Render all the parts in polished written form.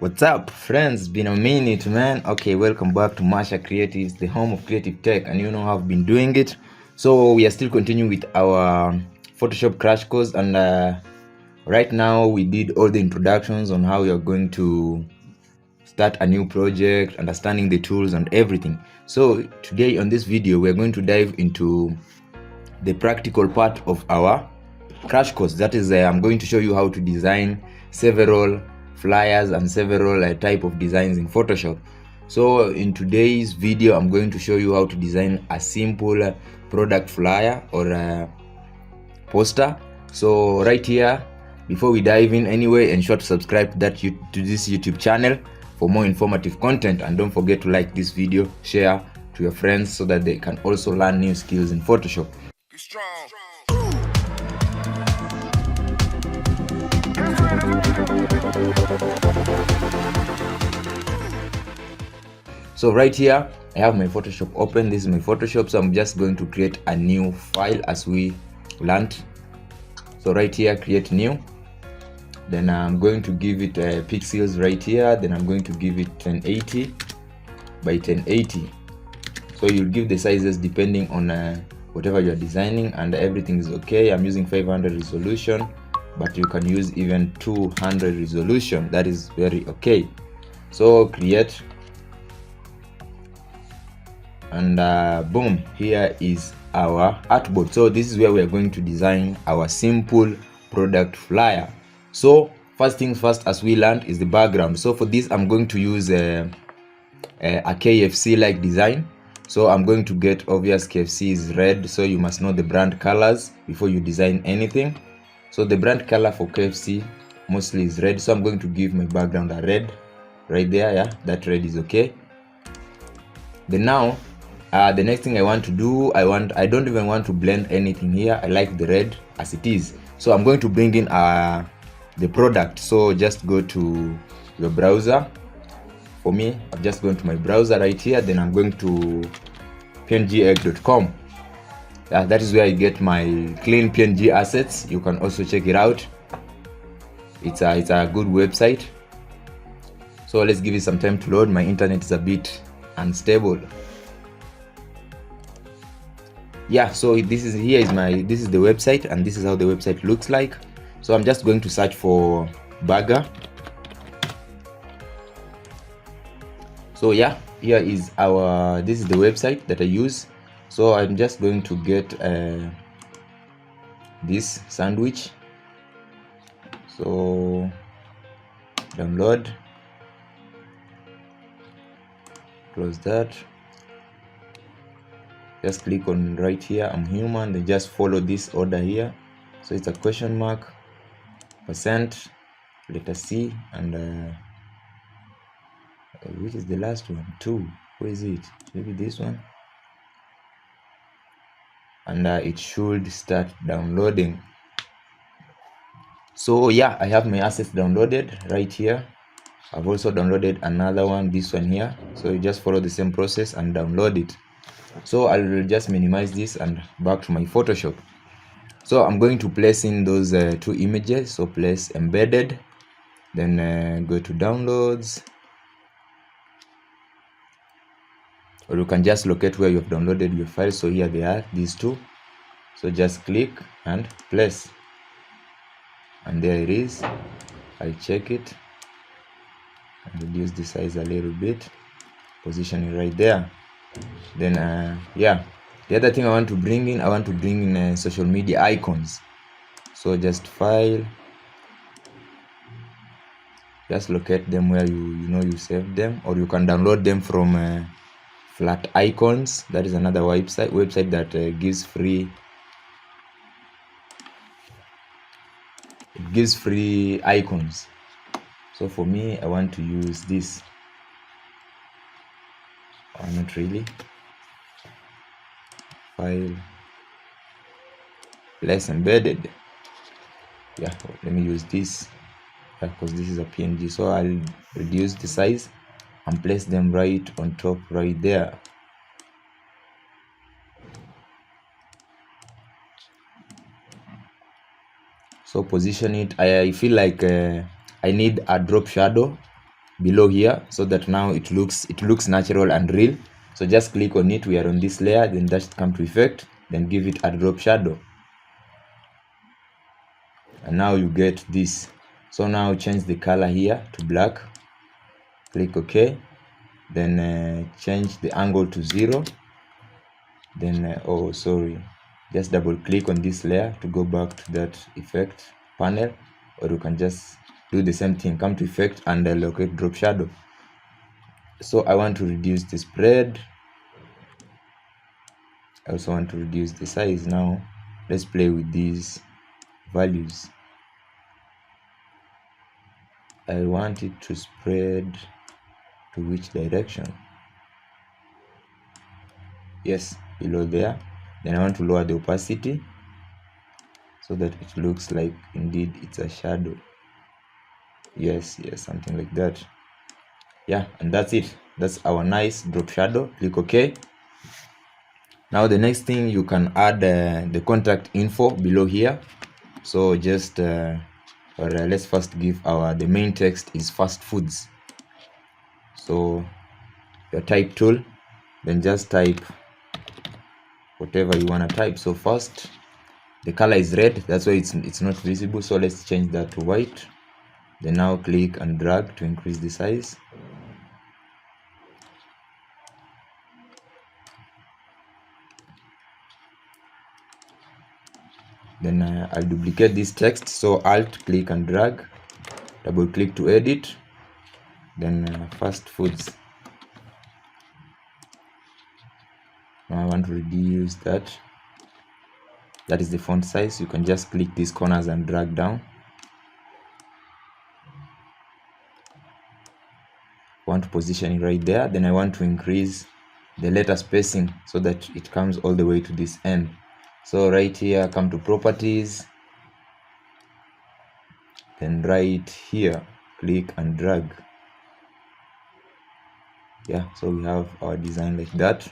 What's up, friends? Been a minute, man. Okay, welcome back to Marsha Creatives, the home of creative tech, and you know how I've been doing it. So we are still continuing with our Photoshop crash course, and right now we did all the introductions on how we are going to start a new project, understanding the tools and everything. So today on this video, we're going to dive into the practical part of our crash course. That is, I'm going to show you how to design several flyers and several type of designs in Photoshop. So in today's video, I'm going to show you how to design a simple product flyer or a poster. So right here, before we dive in anyway, ensure to subscribe to this YouTube channel for more informative content, and don't forget to like this video, share to your friends so that they can also learn new skills in Photoshop. Be strong. So right here I have my Photoshop open. This is my Photoshop, so I'm just going to create a new file as we learned. So right here, create new, then I'm going to give it pixels right here, then I'm going to give it 1080 by 1080. so you'll give the sizes depending on whatever you're designing, and everything is okay. I'm using 500 resolution, but you can use even 200 resolution. That is very okay. So create, and boom, here is our artboard. So this is where we are going to design our simple product flyer. So first things first, as we learned, is the background. So for this, I'm going to use a KFC like design. So I'm going to get, obvious, KFC is red, so you must know the brand colors before you design anything. So the brand color for KFC mostly is red, so I'm going to give my background a red right there. Yeah, that red is okay. Then now the next thing I want to do, I don't even want to blend anything here. I like the red as it is. So I'm going to bring in the product. So just go to your browser. For me, I'm just going to my browser right here, then I'm going to pngegg.com. That is where I get my clean PNG assets. You can also check it out. It's a good website. So let's give it some time to load. My internet is a bit unstable. Yeah, so this is the website, and this is how the website looks like. So I'm just going to search for burger. So yeah, here is this is the website that I use. So I'm just going to get this sandwich. So download, close that, just click on right here, I'm human, then just follow this order here. So it's a question mark, percent, letter C, and which is the last one? 2. Where is it? Maybe this one. And it should start downloading. So yeah, I have my assets downloaded right here. I've also downloaded another one, this one here. So you just follow the same process and download it. So I'll just minimize this and back to my Photoshop. So I'm going to place in those 2 images. So place embedded, then go to downloads, or you can just locate where you've downloaded your file. So here they are, these 2. So just click and place, and there it is. I check it and reduce the size a little bit, position it right there. Then yeah, the other thing I want to bring in social media icons. So just file, just locate them where you saved them, or you can download them from Flat Icons. That is another website that gives free icons. So for me, I want to use this, or not really. File, less embedded. Yeah, let me use this because this is a PNG. So I'll reduce the size and place them right on top right there. So position it. I feel like I need a drop shadow below here, so that now it looks natural and real. So just click on it. We are on this layer, then just come to effect, then give it a drop shadow, and now you get this. So now change the color here to black, click OK, then change the angle to 0, then oh sorry, just double click on this layer to go back to that effect panel, or you can just do the same thing, come to effect and locate drop shadow. So I want to reduce the spread, I also want to reduce the size. Now let's play with these values. I want it to spread to which direction? Yes, below there. Then I want to lower the opacity so that it looks like indeed it's a shadow. Yes, something like that. Yeah, and that's it. That's our nice drop shadow. Click OK. Now the next thing, you can add the contact info below here. So just let's first give the main text is fast foods. So your type tool, then just type whatever you want to type. So first, the color is red, that's why it's not visible. So let's change that to white. Then now click and drag to increase the size. Then I'll duplicate this text. So Alt click and drag, double click to edit, then fast foods. Now I want to reduce that. That is the font size. You can just click these corners and drag down. I want to position it right there. Then I want to increase the letter spacing so that it comes all the way to this end. So right here, come to properties, then right here, click and drag. Yeah, so we have our design like that.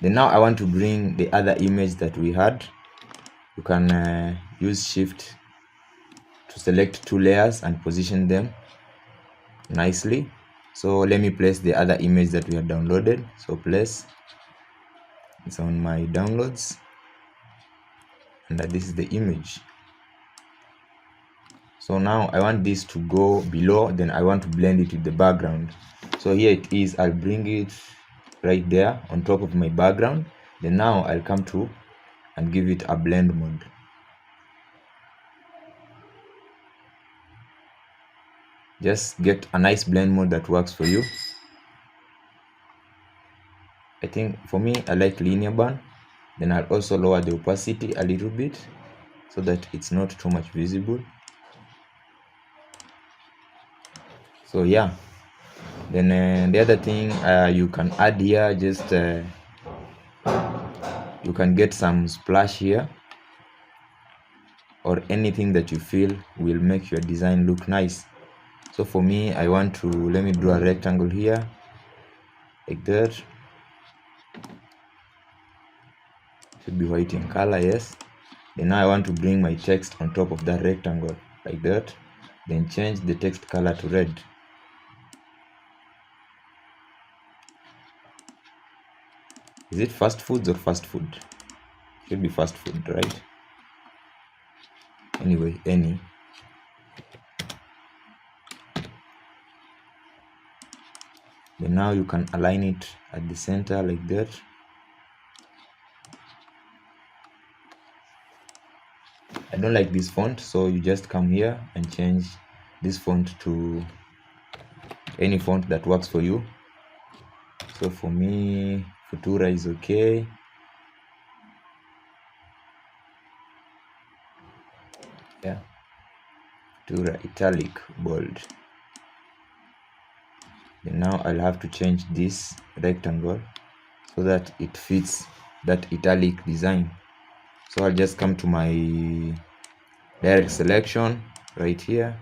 Then now I want to bring the other image that we had. You can use shift to select two layers and position them nicely. So let me place the other image that we had downloaded. So place, it's on my downloads, and this is the image. So now I want this to go below, then I want to blend it with the background. So here it is. I'll bring it right there on top of my background. Then now I'll come to and give it a blend mode. Just get a nice blend mode that works for you. I think for me, I like linear band. Then I'll also lower the opacity a little bit so that it's not too much visible. So yeah, then the other thing you can add here, just you can get some splash here, or anything that you feel will make your design look nice. So for me, I want to, let me draw a rectangle here like that. Should be white in color, yes. Then now I want to bring my text on top of that rectangle like that. Then change the text color to red. Is it fast foods or fast food? Should be fast food, right? Anyway, any. Then now you can align it at the center like that. I don't like this font, so you just come here and change this font to any font that works for you. So for me, Futura is okay. Yeah, Futura italic bold. Then now I'll have to change this rectangle so that it fits that italic design. So I'll just come to my direct selection right here,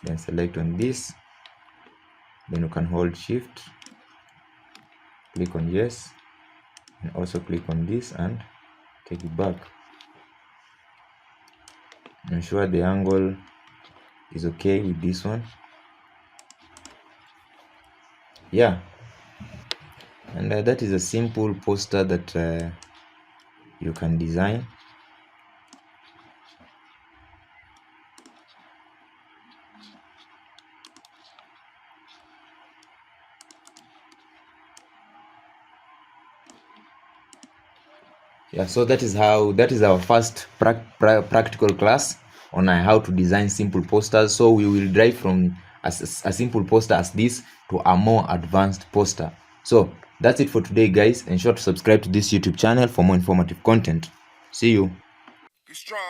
then select on this, then you can hold shift, click on yes, and also click on this and take it back. Ensure the angle is okay with this one. Yeah, and that is a simple poster that you can design. Yeah, so that is our first practical class on how to design simple posters. So we will drive from a simple poster as this to a more advanced poster. So that's it for today, guys. Ensure to subscribe to this YouTube channel for more informative content. See you. Be strong.